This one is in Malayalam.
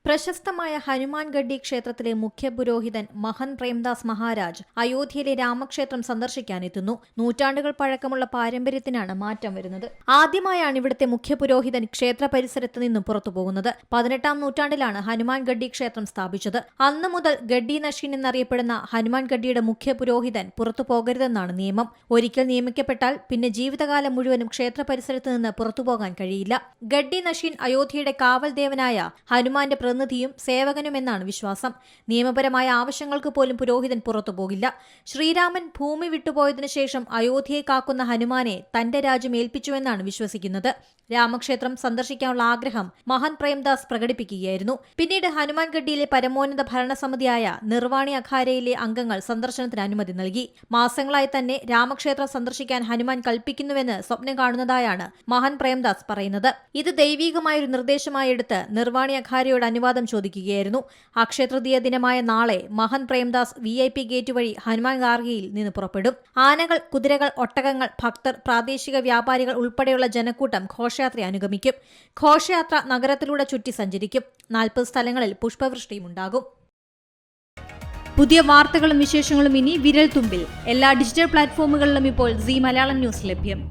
പ്രശസ്തമായ ഹനുമാൻഗഡ്ഡി ക്ഷേത്രത്തിലെ മുഖ്യപുരോഹിതൻ മഹന്ത് പ്രേംദാസ് മഹാരാജ് അയോധ്യയിലെ രാമക്ഷേത്രം സന്ദർശിക്കാനെത്തുന്നു. നൂറ്റാണ്ടുകൾ പഴക്കമുള്ള പാരമ്പര്യത്തിനാണ് മാറ്റം വരുന്നത്. ആദ്യമായാണ് ഇവിടുത്തെ മുഖ്യപുരോഹിതൻ ക്ഷേത്ര പരിസരത്ത് നിന്നും പുറത്തുപോകുന്നത്. 18-ാം നൂറ്റാണ്ടിലാണ് ഹനുമാൻഗഡ്ഡി ക്ഷേത്രം സ്ഥാപിച്ചത്. അന്നു മുതൽ ഗഡ്ഡി നഷീൻ എന്നറിയപ്പെടുന്ന ഹനുമാൻഗഡ്ഡിയുടെ മുഖ്യപുരോഹിതൻ പുറത്തു പോകരുതെന്നാണ് നിയമം. ഒരിക്കൽ നിയമിക്കപ്പെട്ടാൽ പിന്നെ ജീവിതകാലം മുഴുവനും ക്ഷേത്ര പരിസരത്ത് നിന്ന് പുറത്തുപോകാൻ കഴിയില്ല. ഗഡ്ഡി നഷീൻ അയോധ്യയുടെ കാവൽ ദേവനായ ഹനുമാന്റെ പ്രതിനിധിയും സേവകനുമെന്നാണ് വിശ്വാസം. നിയമപരമായ ആവശ്യങ്ങൾക്ക് പോലും പുരോഹിതൻ പുറത്തുപോകില്ല. ശ്രീരാമൻ ഭൂമി വിട്ടുപോയതിനു ശേഷം അയോധ്യയെ കാക്കുന്ന ഹനുമാനെ തന്റെ രാജ്യം ഏൽപ്പിച്ചുവെന്നാണ് വിശ്വസിക്കുന്നത്. രാമക്ഷേത്രം സന്ദർശിക്കാനുള്ള ആഗ്രഹം മഹന്ത് പ്രേംദാസ് പ്രകടിപ്പിക്കുകയായിരുന്നു. പിന്നീട് ഹനുമാൻഗഡ്ഡിയിലെ പരമോന്നത ഭരണസമിതിയായ നിർവാണി അഖാരയിലെ അംഗങ്ങൾ സന്ദർശനത്തിന് അനുമതി നൽകി. മാസങ്ങളായി തന്നെ രാമക്ഷേത്രം സന്ദർശിക്കാൻ ഹനുമാൻ കൽപ്പിക്കുന്നുവെന്ന് സ്വപ്നം കാണുന്നതായാണ് മഹന്ത് പ്രേംദാസ് പറയുന്നത്. ഇത് ദൈവീകമായൊരു നിർദ്ദേശമായി എടുത്ത് നിർവാണി അഖാരയോട് അനുവാദം ചോദിക്കുകയായിരുന്നു. അക്ഷയതൃതീയ ദിനമായ നാളെ മഹന്ത് പ്രേംദാസ് VIP ഗേറ്റ് വഴി ഹനുമാൻ ഗാർഗിയിൽ നിന്ന് പുറപ്പെടും. ആനകൾ, കുതിരകൾ, ഒട്ടകങ്ങൾ, ഭക്തർ, പ്രാദേശിക വ്യാപാരികൾ ഉൾപ്പെടെയുള്ള ജനക്കൂട്ടം ഘോഷയാത്ര അനുഗമിക്കും. ഘോഷയാത്ര നഗരത്തിലൂടെ ചുറ്റി സഞ്ചരിക്കും. 40 സ്ഥലങ്ങളിൽ പുഷ്പവൃഷ്ടിയും ഉണ്ടാകും. പുതിയ വാർത്തകളും വിശേഷങ്ങളും ഇനി വിരൽ തുമ്പിൽ. എല്ലാ ഡിജിറ്റൽ പ്ലാറ്റ്ഫോമുകളിലും ഇപ്പോൾ സീ മലയാളം ന്യൂസ് ലഭ്യം.